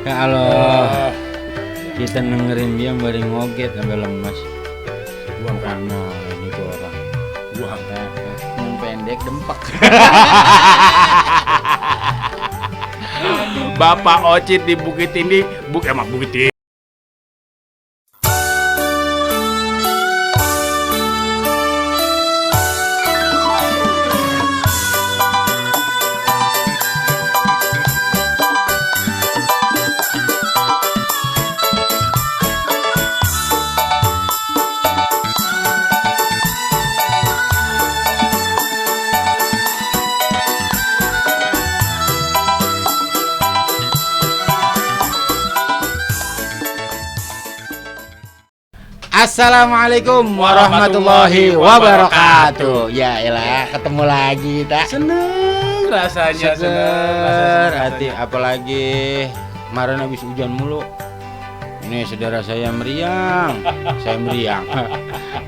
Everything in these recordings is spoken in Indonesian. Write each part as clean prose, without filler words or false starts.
Ya Allah, kita dengerin dia bari ngoget sampai lemas. Buang kan? Karena ini tuh orang. Buang. Pendek dempak. Bapak Ocit di Bukit Tinggi, Bukit Tinggi. Assalamualaikum warahmatullahi wabarakatuh. Ya elah, ketemu lagi kita. Seneng rasanya, Seger hati, apalagi kemarin habis hujan mulu. Ini saudara saya meriang, saya meriang.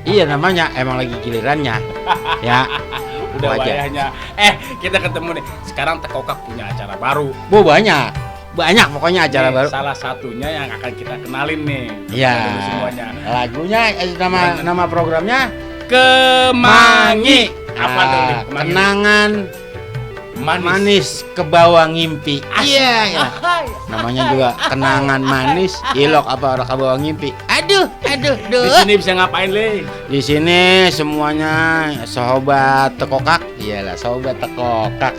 Iya namanya, emang lagi gilirannya. Ya, Udah wajar. wayahnya. Kita ketemu nih. Sekarang Tekokak punya acara baru. Banyak pokoknya acara Nih, baru. salah satunya yang akan kita kenalin nih. Ya, Dulu semuanya. lagunya nama programnya Kemangi. Apa tuh? nih, Kemangi? Kenangan manis ke bawah ngimpi. Iya, ya. Namanya juga kenangan manis, ilok apa orang ke bawah ngimpi. Aduh. Di sini bisa ngapain, Le? Di sini semuanya sobat Tekokak. Iyalah, sobat Tekokak.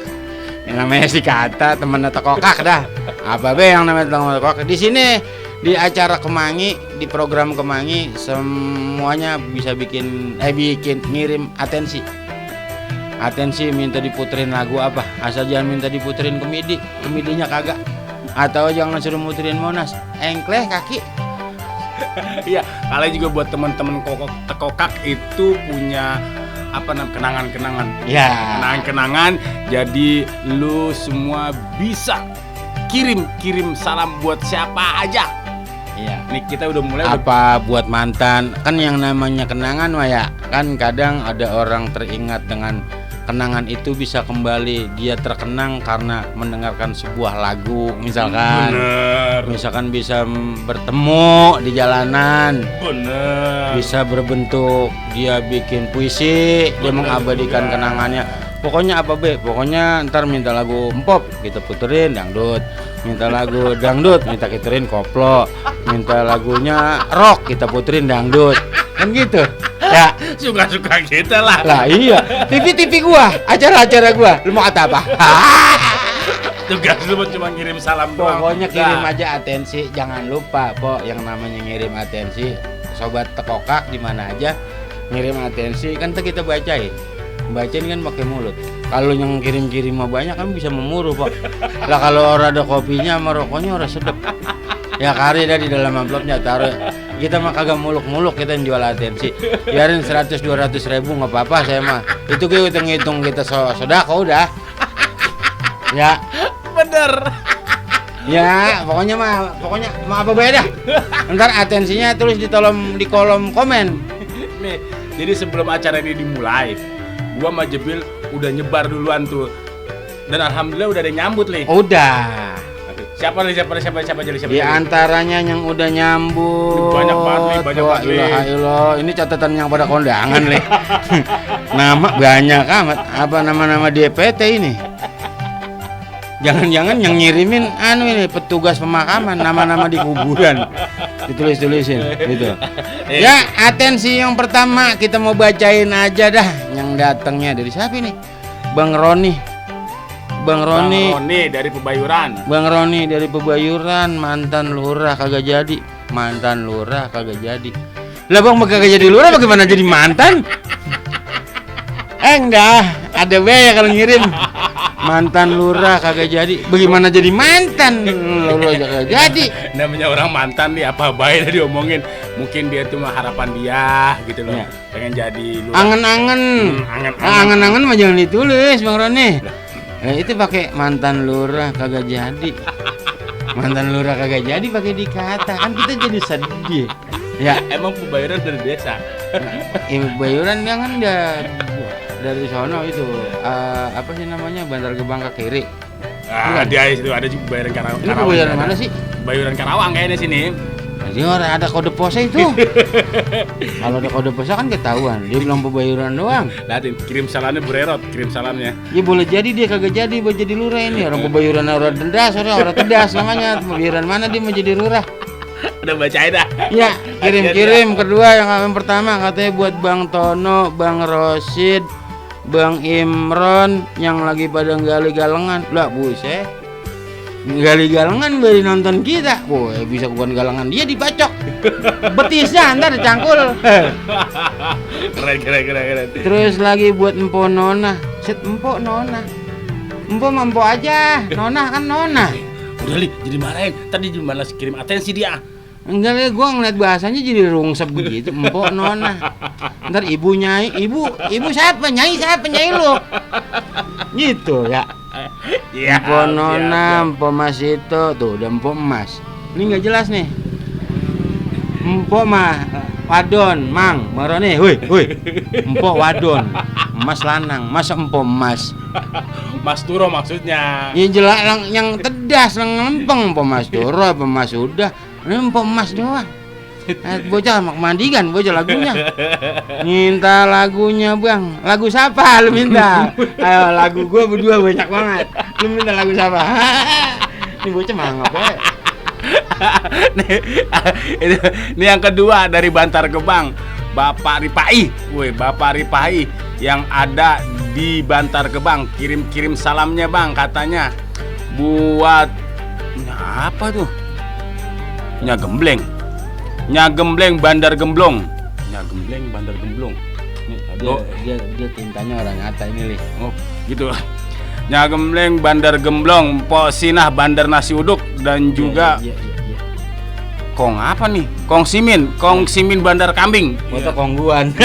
Yang namanya si kata teman Tekokak dah. Apa be yang namanya teman Tekokak? Di sini di acara Kemangi, di program Kemangi semuanya bisa bikin ngirim atensi minta diputerin lagu apa, asal jangan minta diputerin kemidinya kagak, atau jangan suruh muterin Monas, engkleh kaki. Iya, kalian juga buat teman-teman Tekokak itu punya kenangan-kenangan. Ya. Kenangan-kenangan. Jadi lu semua bisa kirim salam buat siapa aja. Iya. Nih kita udah mulai. Apa buat mantan, kan yang namanya kenangan mah ya, kan kadang ada orang teringat dengan kenangan itu bisa kembali, dia terkenang karena mendengarkan sebuah lagu misalkan. Bener. Misalkan bisa bertemu di jalanan. Bener. Bisa berbentuk dia bikin puisi, dia mengabadikan kenangannya. Pokoknya apa be? Pokoknya ntar minta lagu empop kita puterin dangdut, minta lagu dangdut kita puterin koplo, minta lagunya rock kita puterin dangdut, kan gitu. Ya, Suka-suka kita lah. lah iya. TV gua, acara-acara gua, lu mau kata apa? Tugas lu cuma ngirim salam doang. Pokoknya kirim Nah, aja atensi, jangan lupa pok yang namanya ngirim atensi. Sobat Tekokak di mana aja ngirim atensi kan kita bacain kan pakai mulut. Kalau yang kirim mah banyak kan bisa memuruh pak. Lah kalau orang ada kopinya sama rokoknya orang sedep. Ya kari dah di dalam amplopnya taruh. Kita mah kagak muluk-muluk, kita yang jual atensi. Biarin 100-200 ribu nggak apa-apa saya mah. Itu kita hitung kita sodako udah. Ya. bener. Ya, pokoknya mau apa beda. Ntar atensinya tulis di kolom komen. Nih, jadi sebelum acara ini dimulai, gua sama Jebil udah nyebar duluan tuh. Dan alhamdulillah udah ada yang nyambut, Le. Udah. Siapa jadi siapa? Di antaranya yang udah nyambut. Banyak banget, Le, banyak Wah, banget, Le. ilah. Ini catatan yang pada kondangan, Le. Nama banyak amat. Apa nama-nama DPT ini? Jangan-jangan yang ngirimin ini petugas pemakaman, nama-nama di kuburan. Ditulis-tulisin gitu. Ya, atensi yang pertama kita mau bacain aja dah. Yang datangnya dari siapa nih? Bang Roni dari Pebayuran. Bang Roni dari Pebayuran, mantan lurah kagak jadi. Lah bang kagak jadi lurah bagaimana jadi mantan? Enggak, ada ya kalau ngirim. Mantan lurah kagak jadi. Bagaimana jadi mantan? Lurah kagak jadi. Namanya orang mantan nih apa baik tadi diomongin. Mungkin dia tuh mah harapan dia gitu loh. Ya. Pengen jadi lurah. Angen-angen. Angen-angen mah jangan ditulis Bang Roni. Itu pakai mantan lurah kagak jadi. Mantan lurah kagak jadi pakai dikata. Kan kita jadi sedih. Ya, Emang Pebayuran dari desa. Bayuran dia kan dari sono itu apa sih namanya Bantar Gebang ke kiri. Ah, dia itu ada juga Bayoran Karawang. Ini Kebayoran mana sih? Bayoran Karawang kayaknya sini. Jadi orang ada kode pose itu. Kalau ada kode pose kan ketahuan. Dia bilang Pebayuran doang. Lihatin, kirim salamnya Bererot, kirim salamnya. Ya boleh jadi dia kagak jadi mau jadi lurah ini. Orang Pebayuran orang tedas, orang tedas namanya. Pebayuran mana dia mau jadi lurah? Udah bacain dah. Ya, kirim kedua yang pertama katanya buat Bang Tono, Bang Rosid, Bang Imron yang lagi pada gali galengan. Lah buset. Gali galengan beri nonton kita. Woi, bisa bukan galengan dia dibacok. Betisnya ntar dicangkul. Keren. Terus lagi buat Empo Nona. Set Empo Nona. Empo mampo aja. Nona kan Nona. Udah Li, jadi marahin. Tadi malas kirim atensi dia. Enggak lah, gua ngeliat bahasanya jadi rungsep begitu. Empo Nona. Ntar ibu Nyai, ibu siapa? Nyai siapa? Nyai lu. Gitu ya. Iya. Empo Nona, Empo Mas itu tuh udah Empo Emas. Ini nggak jelas nih. Empo mah wadon, Mang, Marone, woi. Empo wadon, Mas lanang, masa Empo Mas. Mas Turo maksudnya. Ya jelas yang tedas, yang lempeng Empo Mas Turo, apa Mas udah. Ini Empo Mas doang. Bocah mak mandikan, bocah lagunya. Minta lagunya Bang. Lagu siapa lu minta? Ayo lagu gua berdua banyak banget. Lu minta lagu siapa? Ini bocah mangap ya. Ini yang kedua dari Bantar Gebang, Bapak Ripai. Woi, Bapak Ripai yang ada di Bantar Gebang, kirim salamnya Bang, katanya buat apa tuh? Nyagembleng Bandar Gemblong. Nyagembleng Bandar Gemblong. Dia tintanya orang nyata ini, Li. Oh, gitu. Nyagembleng Bandar Gemblong, Pok Sinah Bandar Nasi Uduk dan juga Iya. Kong apa nih? Kong Simin Bandar Kambing. Foto kongguan.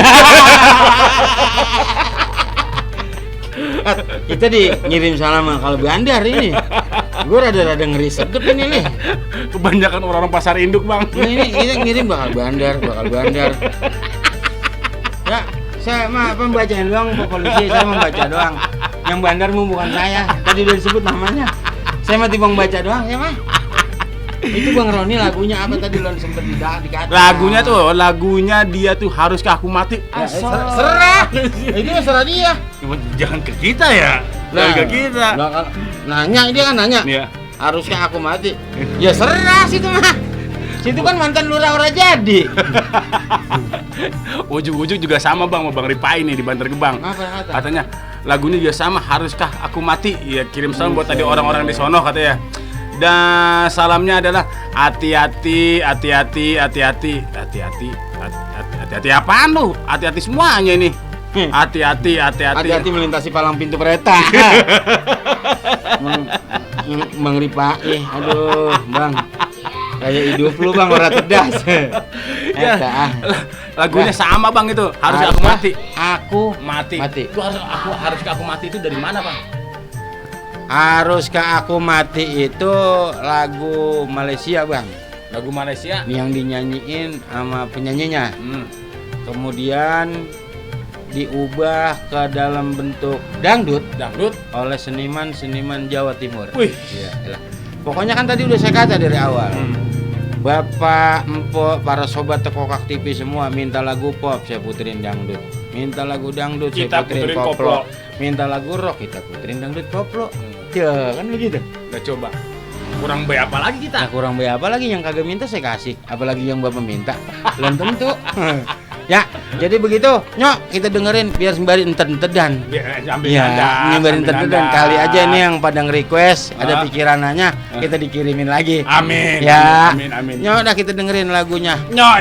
Kita ngirim salam kalau Bandar ini. Gue rada ngeri sedep ini nih. Kebanyakan orang-orang pasar induk Bang. Ini kita ngirim bakal Bandar. Ya, saya mah pembacaan doang Pak Polisi, saya membaca doang. Yang Bandar bukan saya. Tadi udah disebut namanya. Saya mah timbang baca doang, ya mah. Itu Bang Roni lagunya apa tadi lo sempet dikata? Lagunya dia tuh haruskah aku mati? Ya, serah. Itu serah dia. Jangan ke kita ya. Jangan ke kita. Nanya dia kan nanya. Iya. Haruskah aku mati? Ya serah situ mah. Situ kan mantan lurah ora jadi. Ujung-ujung juga sama Bang, sama Bang Ripai nih di Bantar Gebang. Apa kata? Katanya lagunya juga sama, haruskah aku mati? Ya kirim salam buat tadi orang-orang di sono katanya. Dan salamnya adalah hati-hati apaan lu? Hati-hati semuanya ini. Hati-hati Melintasi palang pintu kereta. Bang Ripai, aduh Bang, kayak hidup lu Bang orang tedas. Lagunya sama Bang itu, harus aku mati. Aku mati. Itu haruskah aku mati itu dari mana Bang? Haruskah aku mati itu lagu Malaysia Bang. Lagu Malaysia yang dinyanyiin sama penyanyinya. Kemudian diubah ke dalam bentuk dangdut oleh seniman Jawa Timur. Wih, iya. Pokoknya kan tadi udah saya kata dari awal. Bapak, Empo, para sobat Tekokak TV semua minta lagu pop, saya puterin dangdut. Minta lagu dangdut, saya puterin koplo. Minta lagu rock, kita puterin dangdut koplo. Ya kan begitu. Udah coba. Kurang bayar apa lagi kita? Nah, kurang bayar apa lagi, yang kagak minta saya kasih. Apalagi yang Bapak minta. Belum tentu. Ya, jadi begitu. Nyok, kita dengerin biar sembari ented-entedan. Nyambil ented-entedan. Kali aja ini yang pada request, ada pikiran nanya, kita dikirimin lagi. Amin. Ya. Amin. Nyok, udah kita dengerin lagunya. Nyok.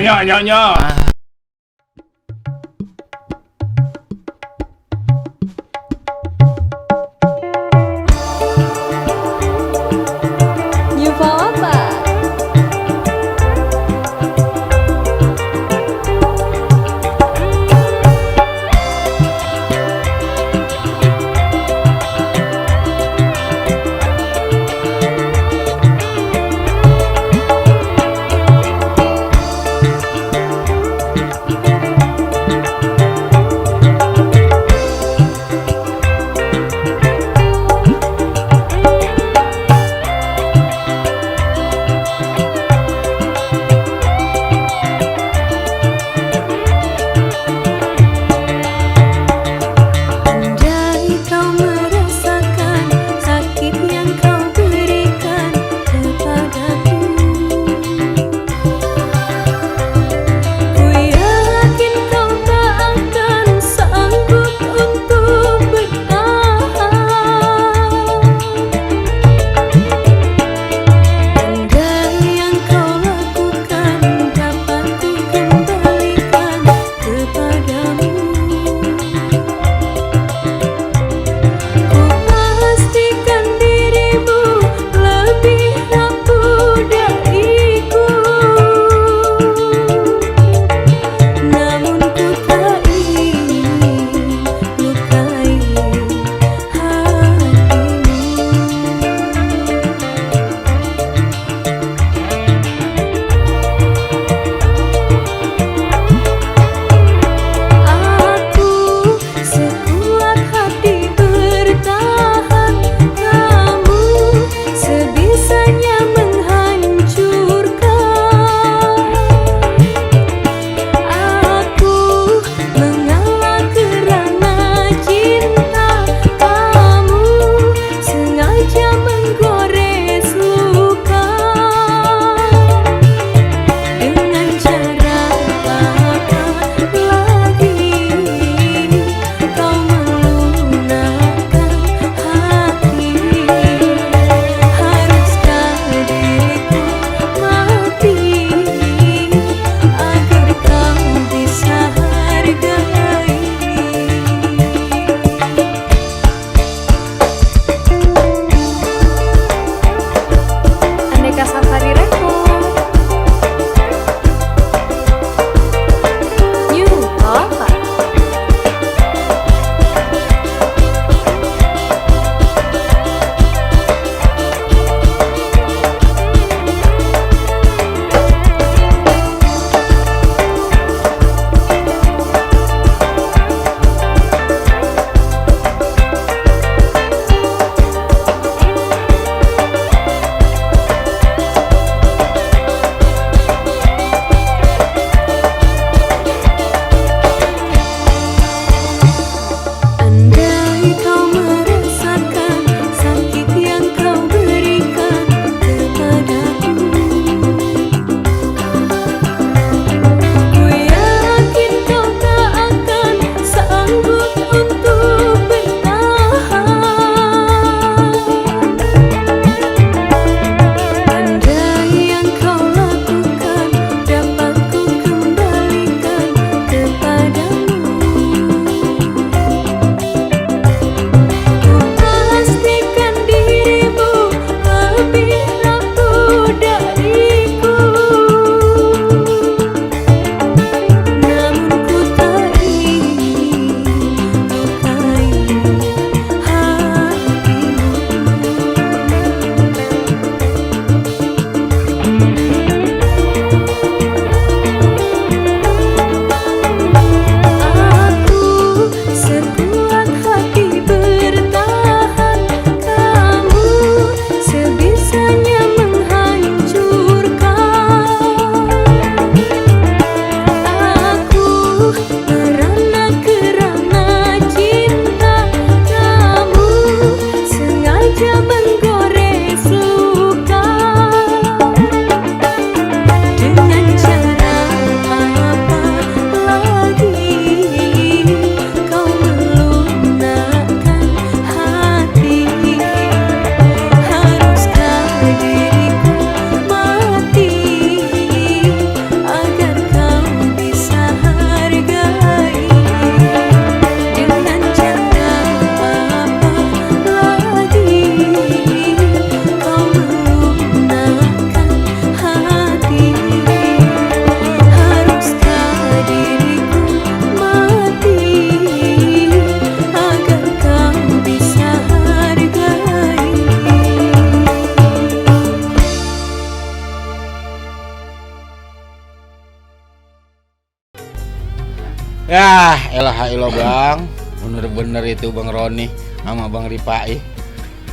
Ya, elah bang, bener-bener itu Bang Roni sama Bang Ripai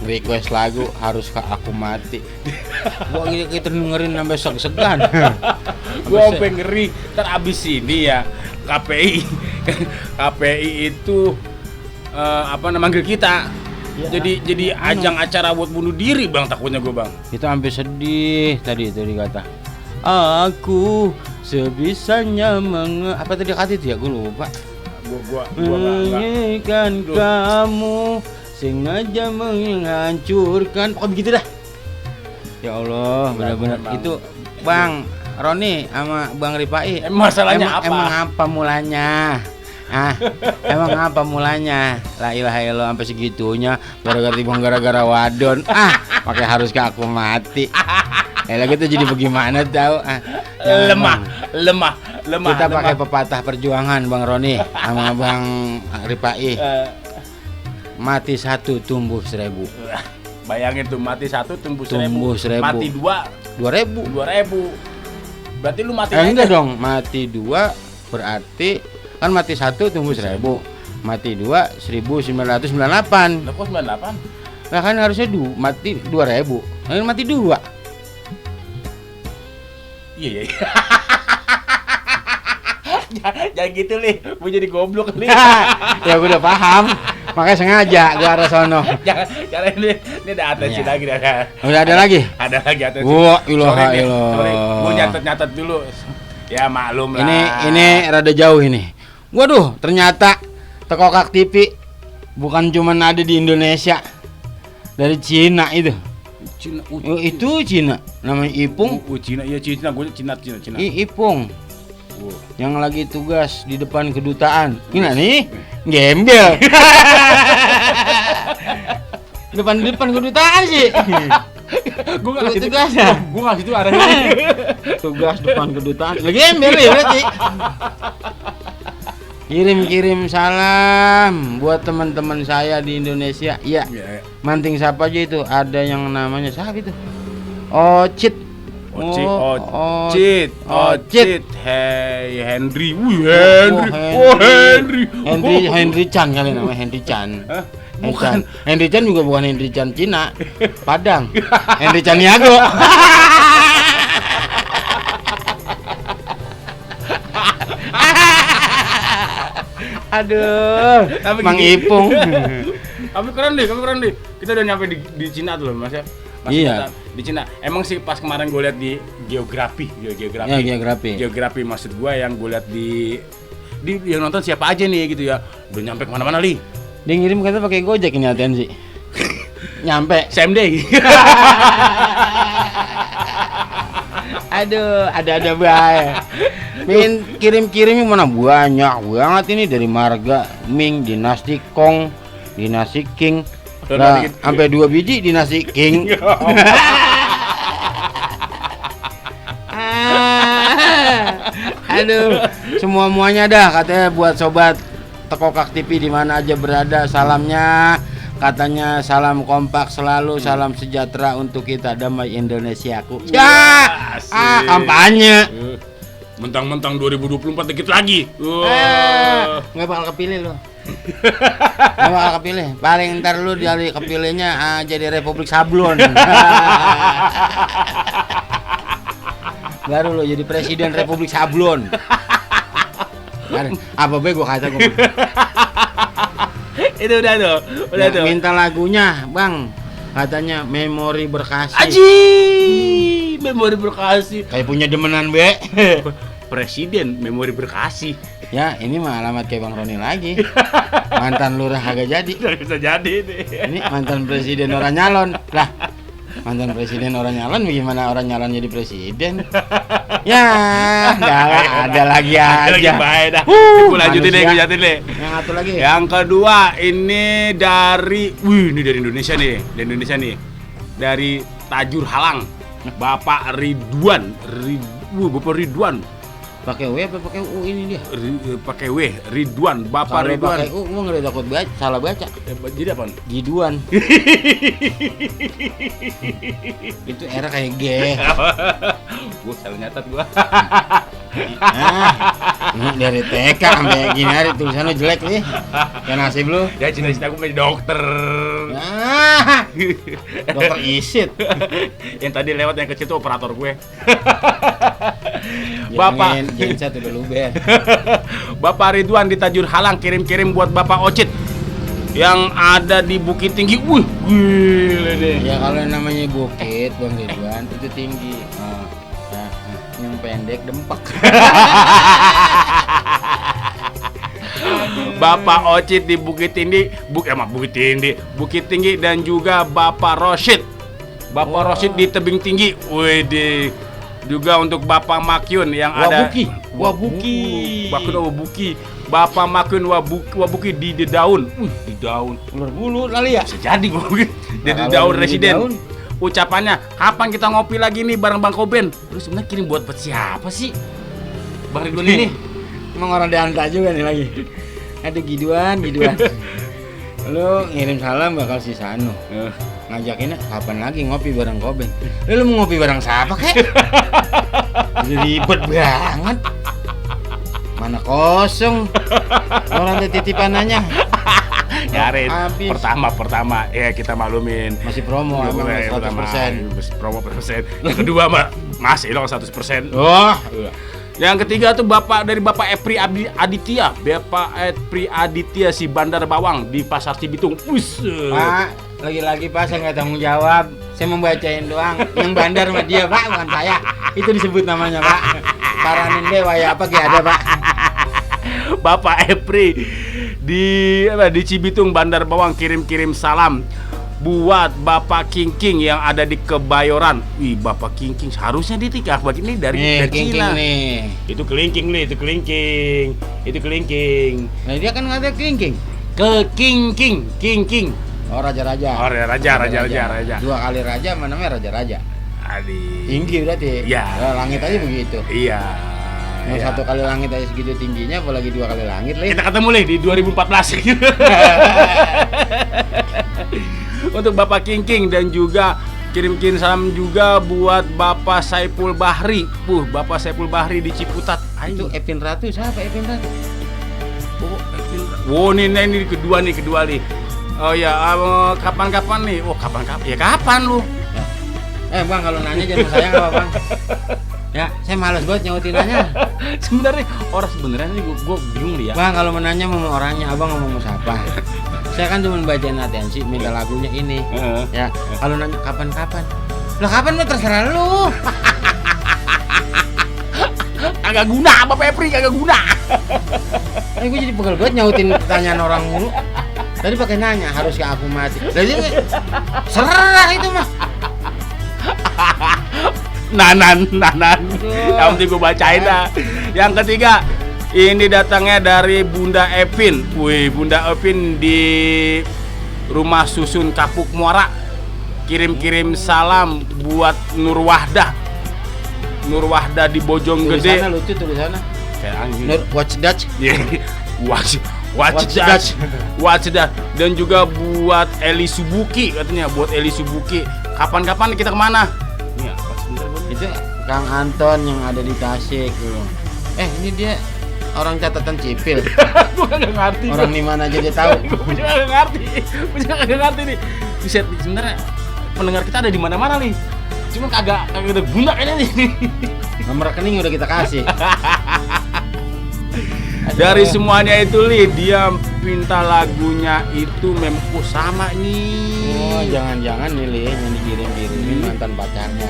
request lagu Haruskah Aku Mati. Gua kita dengerin sampai seg-segan. Gua sampai ngeri. Ntar abis ini ya KPI itu manggil kita. Ya, jadi ajang acara buat bunuh diri bang, takutnya gua bang. Kita sampai sedih tadi itu dikata. Aku sebisanya apa tadi kata itu ya, gue lupa. Gua menginginkan kamu sengaja menghancurkan, pokoknya begitu dah. Ya Allah, benar-benar itu Bang Roni sama Bang Ripai. Masalahnya apa? Emang apa mulanya? Emang apa mulanya? La ilaha illallah sampai segitunya gara-gara wadon. Pakai Haruskah Aku Mati. Kita jadi bagaimana tahu? Lemah. Kita pakai pepatah perjuangan Bang Roni sama Bang Ripai. Mati satu tumbuh 1000. Bayangin tuh, mati satu tumbuh 1000. Mati 2 2000. Berarti lu mati enggak dong, mati 2 berarti kan mati 1 tumbuh 1000. Mati 2 1998. Lah kok 98? Nah kan harusnya mati 2000. Nah, mati 2. Iya. Jangan gitu Li, gue jadi goblok Li. Ya gue udah paham, makanya sengaja gue arah sono. Jangan ini ada atensi lagi dah. Udah ada lagi? Ada lagi atensi. Wah, ilah. Gue nyatet dulu. Ya maklum lah. Ini rada jauh ini. Waduh, ternyata Tekokak TV bukan cuma ada di Indonesia. Dari Cina itu. Itu Cina, namanya Ipung. Cina, iya Cina, gue Cina. Ipung. Yang lagi tugas di depan kedutaan. Gimana nih? Gembel. depan kedutaan sih. Gue nggak ngasih tugasnya. Gue ngasih itu arahnya. Tugas depan kedutaan. Lagi gembel ya berarti. Kirim salam buat teman-teman saya di Indonesia. Iya. Manting siapa aja itu? Ada yang namanya siapa itu? Ocit. Hey Henry. Henry Chan kali namanya, Henry Chan. Bukan. Henry Chan juga bukan Henry Chan Cina. Padang. Henry Chan Niago. Aduh, Mang Ipung. Tapi keren deh. Kita udah nyampe di Cina tuh loh, Mas ya. Iya. Di Cina. Emang sih pas kemarin gue lihat di geografi. Ya, geografi. Geografi maksud gue yang gue lihat di yang nonton siapa aja nih gitu ya. Udah nyampe kemana-mana Li. Dia ngirim kata pakai Gojek ini atensi. Nyampe same day. Aduh, ada bae. Kirim mana banyak banget ini dari Marga, Ming, Dinasti Kong, Dinasti King. Nah, sampai 2 biji Dinasti King. Aduh, semuanya dah katanya buat sobat Tekokak TV di mana aja berada, salamnya katanya salam kompak selalu, salam sejahtera untuk kita, damai Indonesiaku. Ya, kampanye. Mentang-mentang 2024 dikit lagi. Nggak bakal kepilih lo. Nggak bakal kepilih. Paling ntar lu dari kepilihnya jadi Republik Sablon. Baru lo jadi Presiden Republik Sablon. Apa be gua kata gua. Itu udah tuh. Minta lagunya, Bang. Katanya Memori Berkasih. Aji, Memori Berkasih. Kayak punya demenan be. Presiden Memori Berkasih. Ya, ini mah alamat kayak Bang Roni lagi. Mantan lurah agak jadi. Bisa jadi nih. Ini mantan presiden orang nyalon. Lah, mantan presiden orang nyalon bagaimana orang nyalon jadi presiden? Ya, ada lagi aja. Lagi baik dah. Gue lanjutin deh. Yang satu lagi. Yang kedua ini dari Indonesia nih. Dari Tajur Halang. Bapak Ridwan. Bapak Ridwan. Pakai W apa pakai U ini dia? Pakai W, Ridwan, Bapak Ridwan. Pakai U, gua nggak takut salah baca. Jadi apa? Giduan. Itu era kayak G. Gua salah nyatat gua. Dari TK sampai gini hari tulisan lu jelek nih. Ya nasib lu. Ya cita-cita gue menjadi dokter. Nah, dokter isit. Yang tadi lewat yang kecil tuh operator gue. Bapak Jensa tuh dulu Ben. Bapak Ridwan di Tajur Halang kirim-kirim buat Bapak Ocit yang ada di Bukit Tinggi. Wih, gila deh. Ya kalau namanya bukit Bang Ridwan itu tinggi. Yang pendek dempak. Bapak Ocit di Bukit Tinggi, Bukit Tinggi dan juga Bapak Rosyid. Bapak Rosyid di Tebing Tinggi. Wih, juga untuk Bapak Makyun yang ada Wabuki. Bapak Makyun Wabuki di Dedaun. Di Daun. Ular bulu kali ya? Bisa jadi gua di Dedaun residen. Ucapannya, kapan kita ngopi lagi nih bareng Bang Koben? Lu sebenarnya kirim buat siapa sih? Bang Ridwan ini. Emang orang dianta juga nih lagi. Aduh giduan. Lu ngirim salam bakal si Sanu. Ngajakinnya kapan lagi ngopi bareng Koben. Lu mau ngopi bareng siapa kek? Ribet banget. Mana kosong. Orang titipanannya. Yarin, pertama ya kita maklumin masih promo emang 100%. Promo persen. Yang kedua masih dong 100%. Oh. Yang ketiga tuh dari Bapak Epri Aditya, Bapak Epri Aditya si Bandar Bawang di Pasar Cibitung. Pak, lagi-lagi Pak saya nggak tanggung jawab. Saya membacain doang. Yang bandar sama dia Pak, bukan saya. Itu disebut namanya Pak. Paranin deh waya apa kayak ada Pak. Bapak Epri di Cibitung Bandar Bawang kirim salam buat Bapak King yang ada di Kebayoran. Wih, Bapak King seharusnya ditikah begini dari Cina. Itu kelingking. Nah dia kan nggak ada kelingking. King. Oh raja-raja. Raja. 2 kali raja namanya raja-raja. Adi. Tinggi berarti. Iya. Langit aja begitu. Iya. Mau 1 kali langit aja segitu tingginya, apalagi 2 kali langit lih. Kita ketemu di 2014. Untuk Bapak King dan juga kirim salam juga buat Bapak Saiful Bahri. Bapak Saiful Bahri di Ciputat. Itu Epin Ratu siapa Epin Ratu? Ini kedua nih. Oh ya, kapan-kapan nih? Kapan-kapan? Ya kapan lu? Bang kalau nanya jangan saya nggak Bang. Ya, saya malas banget nyautin nanya. Sebenarnya nih gue bingung nih ya. Bang kalau menanya mau orangnya, abang ngomong siapa? Saya kan cuma bacain atensi, minta lagunya ini. Ya, kalau nanya kapan-kapan. Lah kapan mah terserah lu. Agak guna, Bapak Epri kagak guna. Gue jadi pegel banget nyautin pertanyaan orang mulu. Tadi pakai nanya harus ke aku mati. Jadi serah itu mah. Nanan. Yang penting gue bacain dah. Yang ketiga, ini datangnya dari Bunda Epin. Wih, Bunda Epin di Rumah Susun Kapuk Muara. Kirim salam buat Nur Wahdah di Bojonggede. Tulisannya lucu tulisannya. Kayak anjing. Nur Watch Dutch. Watch Dutch. Dan juga buat Eli Subuki katanya, Kapan-kapan kita kemana? Itu Kang Anton yang ada di Tasik. Ini dia orang catatan sipil. Gue kagak ngerti. Orang di mana aja dia tahu. Gue juga kagak ngerti nih. Buset, sebenarnya pendengar kita ada di mana-mana nih. Cuma kagak ada guna kayaknya nih. Nomor rekening udah kita kasih. Dari semuanya itu dia minta lagunya itu Memku sama nih. Oh, jangan-jangan nih yang dikirim-kirimin mantan pacarnya.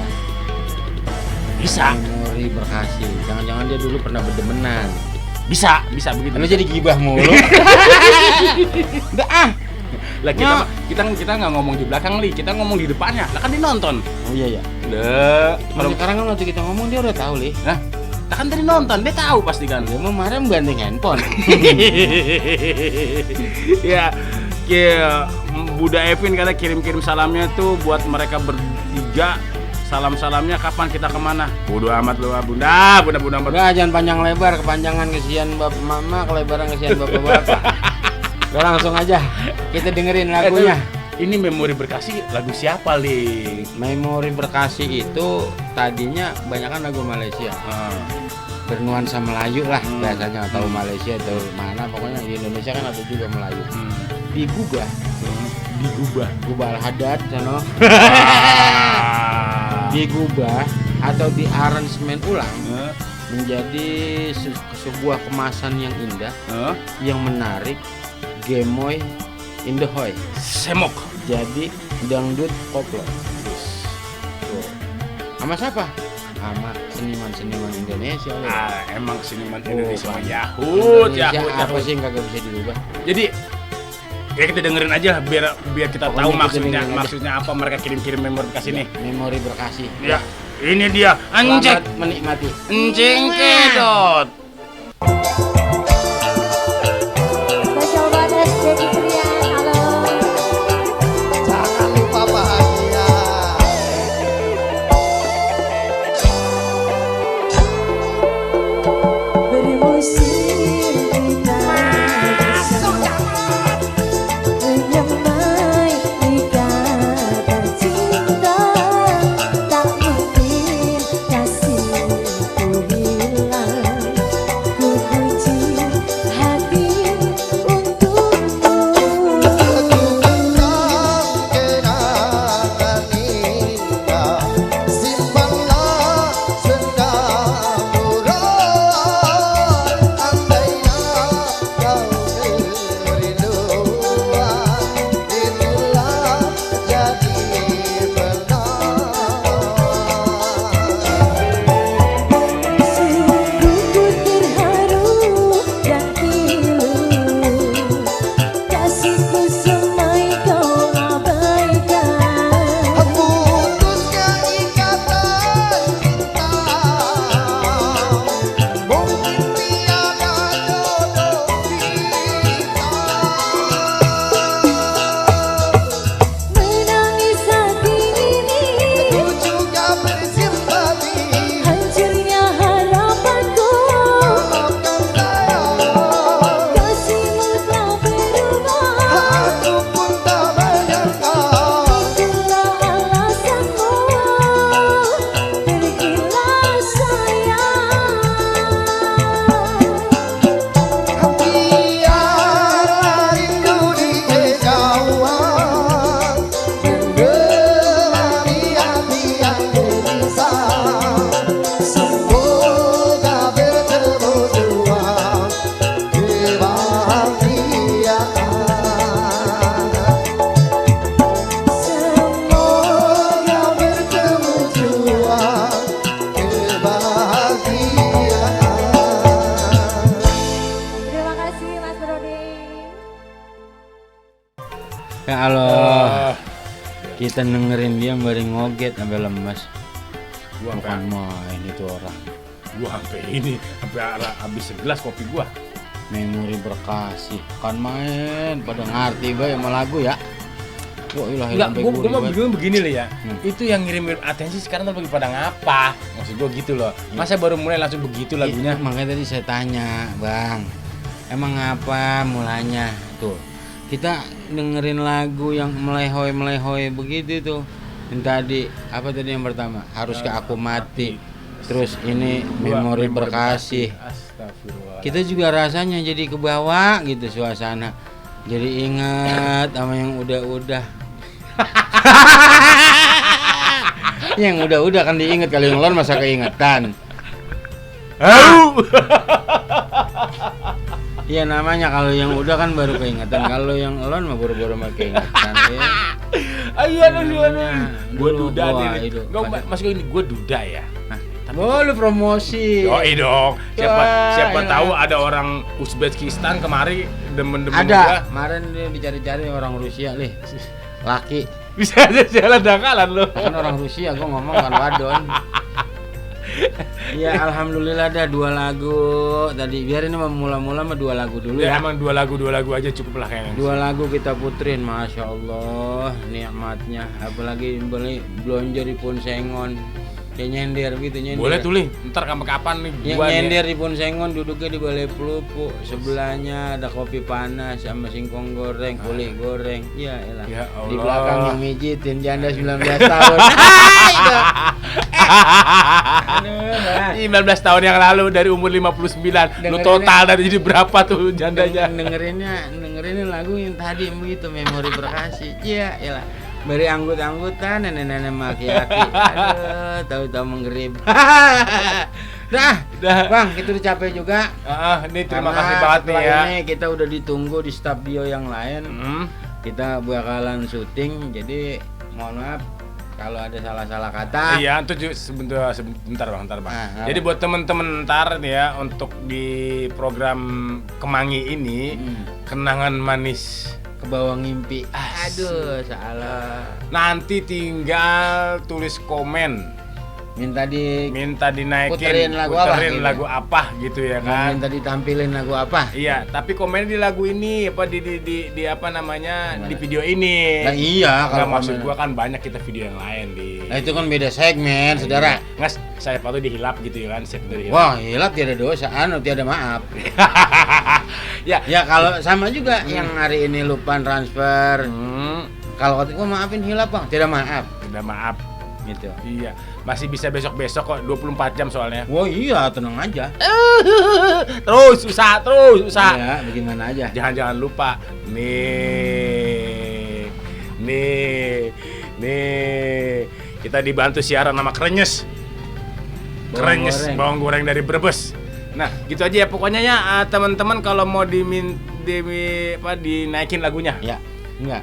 Bisa. Memori Berkasih. Jangan-jangan dia dulu pernah berdemenan. Bisa begitu. Lu jadi gibah mulu. Udah Lah kita nggak ngomong di belakang kita ngomong di depannya. Lah kan dia nonton. Oh iya ya. Kalau sekarang kan waktu kita ngomong dia udah tahu Nah, kan tadi nonton, dia tahu pasti kan. Dia mau marah gandeng handphone. Ya, Bunda Evin karena kirim salamnya tuh buat mereka bertiga. Salam-salamnya kapan kita kemana? Bodo amat lu Bunda. Udah jangan panjang lebar, kepanjangan kesian bapak mama, kelebaran kesian bapak-bapak. Udah langsung aja kita dengerin lagunya. Ini Memori Berkasih lagu siapa, Li? Memori Berkasih itu tadinya kebanyakan lagu Malaysia. bernuansa Melayu lah biasanya, atau Malaysia atau mana, pokoknya di Indonesia kan ada juga Melayu. Digubah gubah Al-Hadad sono. Digubah atau di aransemen ulang menjadi sebuah kemasan yang indah, yang menarik, gemoy indahoy, semok. jadi dangdut koplo. Tuh. Sama siapa? Sama seniman-seniman Indonesia. Emang seniman Indonesia mah Indonesia Yahud. apa sih yang kagak bisa dirubah? Jadi ya kita dengerin aja biar kita Pokoknya tahu kita dengerin aja. maksudnya apa mereka kirim memori bekas ini. Memori berkasih. Ya, ini dia anjing Selamat menikmati. anjing kedot. Spesial buat SD Ciprian, halo. Jangan lupa bahagia. Beri musim kita bersama, menyamai ikatan cinta. Tak mungkin kasihku hilang, ku kunci hati untukmu. Tentang kenangan indah, simpanlah sendam nurani. Andainya kau kerinduan, itulah jadi benar. Sungguh ku terharu dan pilu, kasihku semai kau abaikan. Putusnya ikatan cinta, mungkin tiada jodoh kita. Menangis hati ini, Ku juga bersimpati, hancurnya harapanku. maafkan saya, Kasihmu telah berubah, aku pun tak menyangka. itulah alasanmu, pergilah sayang. Biarlah rindu di kejauhan, menggelami hati yang gelisah. Semoga bertemu dua kebahagiaan. Semoga bertemu dua kebahagiaan. Terima kasih Mas Brody. Ya Allah, kita dengerin dia bari ngoget sampai lemas. Gua Bukan main itu orang. sampai ini sampai habis segelas kopi gua. Memori berkasih, kan main pada ngerti bae sama lagu ya. Wah, ilah Enggak, sampai gua mah ribet. bingung begini loh ya. Hmm. Itu yang ngirim atensi sekarang tuh lagi pada ngapa? Maksud gua gitu loh. Masa baru mulai langsung begitu lagunya? Makanya tadi saya tanya, Bang, emang apa mulanya tuh? Kita dengerin lagu yang melehoi begitu tuh. Yang tadi apa tadi yang pertama? Haruskah aku mati? Terus ini memori berkasih. Astagfirullah. Kita juga rasanya jadi kebawa gitu suasana. Jadi ingat sama yang udah-udah. Yang udah-udah kan diingat, kalau yang lon masa keingetan. Iya namanya kalau yang udah kan baru keingetan, kalau yang elon mah baru-baru mah keingetan ya. Aduh. Gua Dulu duda gua nih. itu. Enggak, Mas ini gua duda ya. Oh lu promosi. Yoi dong. Wah, Siapa elah. tahu ada orang Uzbekistan kemari demen-demen Ada, gua. kemarin dia dicari-cari orang Rusia nih. Laki. Bisa aja jalan dangkalan lo. Kan orang Rusia gua ngomong kan wadon. Ya alhamdulillah ada 2 lagu tadi. Biar ini mula-mula mah 2 lagu dulu Ya ya. emang 2 lagu aja cukup lah kayaknya. 2 lagu kita puterin, masya Allah nikmatnya. Apalagi beli belanja di Ponsengon, kayak nyender gitu nyender. Boleh tuh Lih, ntar kapan nih Ya, gua nih. nyender di Ponsengon duduknya di Balai Pelupuk, sebelahnya ada kopi panas sama singkong goreng, uli goreng. Ya elah. Ya Di Allah. belakang yang mijitin janda 19 tahun. Aduh, nah. 19 tahun yang lalu dari umur 59. Lu total dari jadi berapa tuh jandanya? Dengerinnya lagu yang tadi begitu, Memori Berkasih. Iya, iyalah. Beri anggut-anggutan nenek-nenek maki-aki. Aduh, tahu-tahu menggerib. Dah, Bang, kita udah capek juga. Ini terima Karena kasih banget nih setelah ya. Ini kita udah ditunggu di studio yang lain. Hmm. Kita bakalan syuting, jadi mohon maaf kalau ada salah-salah kata. Iya, itu sebentar Bang. Ah, Jadi buat temen-temen ntar nih ya, untuk di program Kemangi ini, kenangan manis Ke bawah ngimpi. Aduh, salah. nanti tinggal tulis komen, Minta dinaikin, Puterin lagu apa gitu. Ya kan. Minta ditampilin lagu apa? Iya, tapi komen di lagu ini apa di apa namanya, Gimana? di video ini. Nah, iya, Nggak, kalau maksud komen. gua kan banyak kita video yang lain di. Nah, itu kan beda segmen, saudara. Nggak, saya tuh dihilap gitu ya kan, saya tuh dihilap. Wah, hilap tiada dosa, tiada maaf. Ya, Ya kalau sama juga yang hari ini lupa transfer. Kalau waktu itu maafin hilap, Bang, tidak maaf. udah maaf. Gitu. Iya, masih bisa besok-besok kok, 24 jam soalnya. Wah, iya, tenang aja. Terus usaha. Ya, bagaimana aja. Jangan lupa nih. Kita dibantu siaran sama Krenyes. Bawang goreng dari Brebes. Nah, gitu aja ya pokoknya ya, teman-teman kalau mau dinaikin lagunya. Ya, enggak,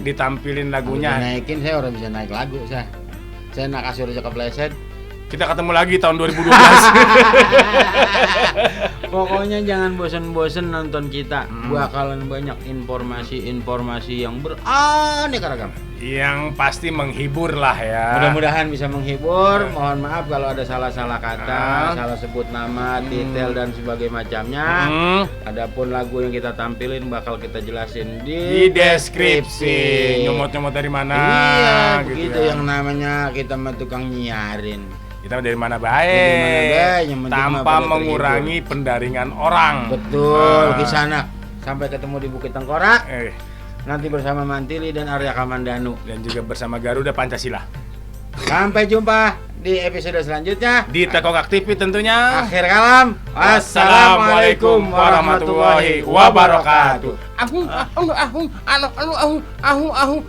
Ditampilin lagunya. Naikin saya udah bisa naik lagu saya. Saya nak kasih udah kepleset. Kita ketemu lagi tahun 2012. Pokoknya jangan bosen-bosen nonton kita. Bakalan banyak informasi-informasi yang beraneka ragam. Yang pasti menghibur lah ya. Mudah-mudahan bisa menghibur. Mohon maaf kalau ada salah-salah kata, salah sebut nama, detail dan sebagainya macamnya. Adapun lagu yang kita tampilin bakal kita jelasin Di deskripsi. Nyomot-nyomot dari mana? Iya, gitu begitu ya. yang namanya kita mah tukang nyiarin. Kita dari mana Dari mana baik, baik, yang penting mah tanpa pada mengurangi pendaringan orang. Betul, Nah. di sana. Sampai ketemu di Bukit Tengkorak. Eh, Nanti bersama Mantili dan Arya Kamandanu. dan juga bersama Garuda Pancasila Sampai jumpa di episode selanjutnya. di Tekokak TV tentunya. Akhir kalam. Wassalamualaikum warahmatullahi wabarakatuh. Ahung.